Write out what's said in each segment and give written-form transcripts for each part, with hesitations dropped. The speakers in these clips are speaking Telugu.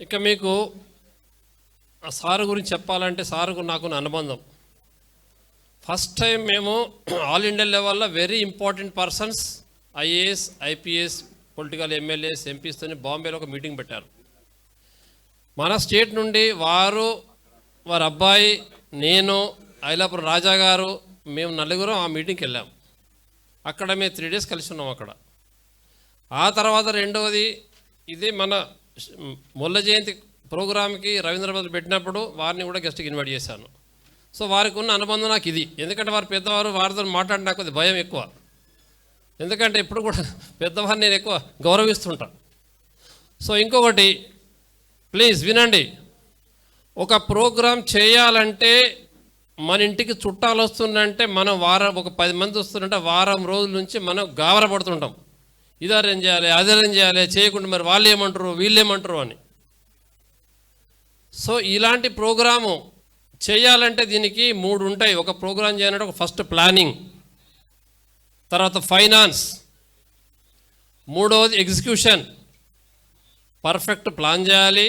ఇక మీకు ఆ సారు గురించి చెప్పాలంటే సారుకు నాకు అనుబంధం. ఫస్ట్ టైం మేము ఆల్ ఇండియా లెవెల్లో very important persons IAS IPS political MLAs ఎంపీస్తోని బాంబేలో ఒక మీటింగ్ పెట్టారు. మన స్టేట్ నుండి వారి అబ్బాయి, నేను, ఐలాపురం రాజా గారు, మేము నలుగురం ఆ మీటింగ్కి వెళ్ళాం. అక్కడ మేము 3 days కలిసి ఉన్నాం అక్కడ. ఆ తర్వాత రెండవది ఇదే మన మొల్ల జయంతి ప్రోగ్రామ్కి రవీంద్రబాద్ పెట్టినప్పుడు వారిని కూడా గెస్ట్కి ఇన్వైట్ చేశాను. సో వారికి ఉన్న అనుబంధం నాకు ఇది. ఎందుకంటే వారు పెద్దవారు, వారితో మాట్లాడిన నాకు కొద్ది భయం ఎక్కువ. ఎందుకంటే ఎప్పుడు కూడా పెద్దవారిని నేను ఎక్కువ గౌరవిస్తుంటా. సో ఇంకొకటి ప్లీజ్ వినండి, ఒక ప్రోగ్రాం చేయాలంటే మన ఇంటికి చుట్టాలు వస్తుందంటే మనం ఒక 10 మంది వస్తుందంటే వారం రోజుల నుంచి మనం గాబరపడుతుంటాం. ఇది అరేంజ్ చేయాలి, అది అరేంజ్ చేయాలి, చేయకుండా మరి వాళ్ళు ఏమంటారు వీళ్ళు ఏమంటారు అని. సో ఇలాంటి ప్రోగ్రాము చేయాలంటే దీనికి 3 ఉంటాయి. ఒక ప్రోగ్రాం చేయాలంటే ఒక ఫస్ట్ ప్లానింగ్, తర్వాత ఫైనాన్స్, మూడవది ఎగ్జిక్యూషన్. పర్ఫెక్ట్ ప్లాన్ చేయాలి,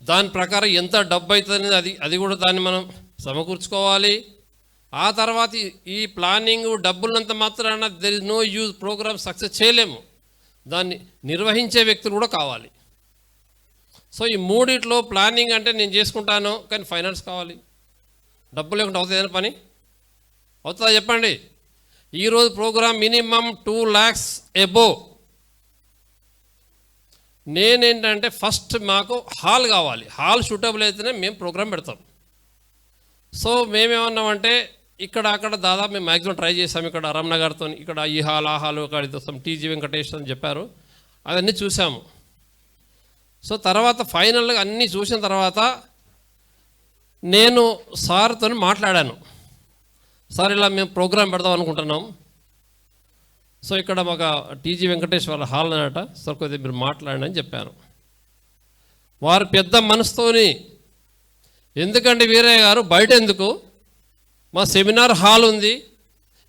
దాని ప్రకారం ఎంత డబ్బు అవుతుంది అది కూడా దాన్ని మనం సమకూర్చుకోవాలి. ఆ తర్వాత ఈ ప్లానింగ్ డబ్బులంత మాత్రాన there is no use, program success చేయలేము. దాన్ని నిర్వహించే వ్యక్తులు కూడా కావాలి. సో ఈ మూడిట్లో ప్లానింగ్ అంటే నేను చేసుకుంటాను, కానీ ఫైనాన్స్ కావాలి. డబ్బు లేకుండా అవుతుంది ఏదైనా పని అవుతుందా చెప్పండి? ఈరోజు ప్రోగ్రామ్ మినిమం 2 lakhs అబోవ్. నేనేంటంటే ఫస్ట్ మాకు హాల్ కావాలి. హాల్ సూటబుల్ అయితేనే మేము ప్రోగ్రామ్ పెడతాం. సో మేమేమన్నామంటే ఇక్కడ అక్కడ దాదాపు మేము మ్యాక్సిమం ట్రై చేసాం. ఇక్కడ రమణ గారితో ఇక్కడ ఈ హాల్ ఆ హాల్ అక్కడ టీజీ వెంకటేష్ అని చెప్పారు, అవన్నీ చూసాము. సో తర్వాత ఫైనల్గా అన్నీ చూసిన తర్వాత నేను సార్తో మాట్లాడాను. సార్ ఇలా మేము ప్రోగ్రాం పెడదాం అనుకుంటున్నాం. సో ఇక్కడ ఒక టీజీ వెంకటేశ్వర హాల్ అన్నట, సార్ కొద్దిగా మీరు మాట్లాడండి అని చెప్పాను. వారు పెద్ద మనసుతోని, ఎందుకంటే వీరయ్య గారు బయట ఎందుకు, మా సెమినార్ హాల్ ఉంది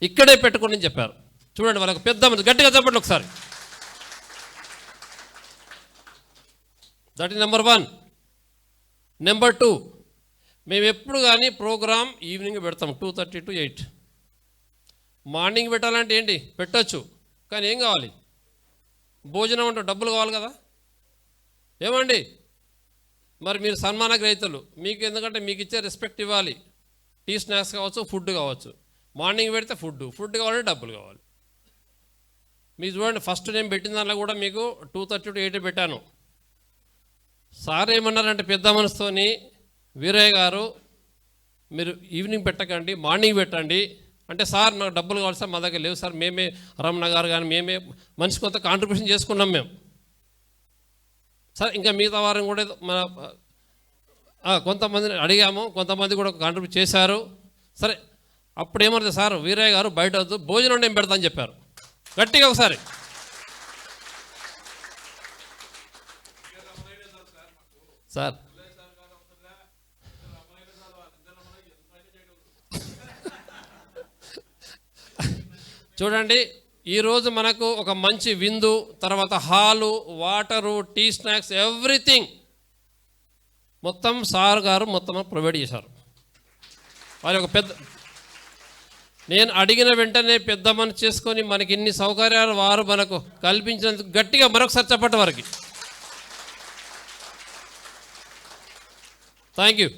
ఇక్కడే పెట్టుకోండి అని చెప్పారు. చూడండి వాళ్ళకి పెద్ద మనసు, గట్టిగా చెప్పండి ఒకసారి. That is number 1. నెంబర్ 2, మేము ఎప్పుడు కానీ ప్రోగ్రాం ఈవినింగ్ పెడతాం 2:30 to 8. మార్నింగ్ పెట్టాలంటే ఏంటి పెట్టచ్చు, కానీ ఏం కావాలి? భోజనం అంటే డబ్బులు కావాలి కదా. ఏమండి మరి మీరు సన్మాన గ్రహీతలు, మీకు ఎందుకంటే మీకు ఇచ్చే రెస్పెక్ట్ ఇవ్వాలి. టీ స్నాక్స్ కావచ్చు, ఫుడ్ కావచ్చు. మార్నింగ్ పెడితే ఫుడ్ కావాలంటే డబ్బులు కావాలి. మీరు చూడండి, ఫస్ట్ నేను పెట్టిన దాంట్లో కూడా మీకు 2:30 to 8 పెట్టాను. సార్ ఏమన్నారంటే పెద్ద మనసుతోని, వీరయ్య గారు మీరు ఈవినింగ్ పెట్టకండి మార్నింగ్ పెట్టండి అంటే, సార్ నాకు డబ్బులు కావాలి సార్, మా దగ్గర లేవు సార్, మేమే రమణ గారు కానీ మేమే మనిషి కొంత కాంట్రిబ్యూషన్ చేసుకున్నాం మేము. సార్ ఇంకా మిగతా వారం కూడా మన కొంతమందిని అడిగాము, కొంతమంది కూడా కాంట్రిబ్యూట్ చేశారు. సరే అప్పుడు ఏమవుతుంది సార్, వీరయ్య గారు బయట వద్దు భోజనం నేను పెడతా అని చెప్పారు. గట్టిగా ఒకసారి సార్. చూడండి, ఈరోజు మనకు ఒక మంచి విందు, తర్వాత hall, water, tea snacks, everything మొత్తం సార్ గారు మొత్తం ప్రొవైడ్ చేశారు. వారి ఒక పెద్ద, నేను అడిగిన వెంటనే పెద్ద మనసు చేసుకొని మనకి ఇన్ని సౌకర్యాలు వారు మనకు కల్పించినందుకు గట్టిగా మరొకసారి చెప్పండి వారికి. Thank you.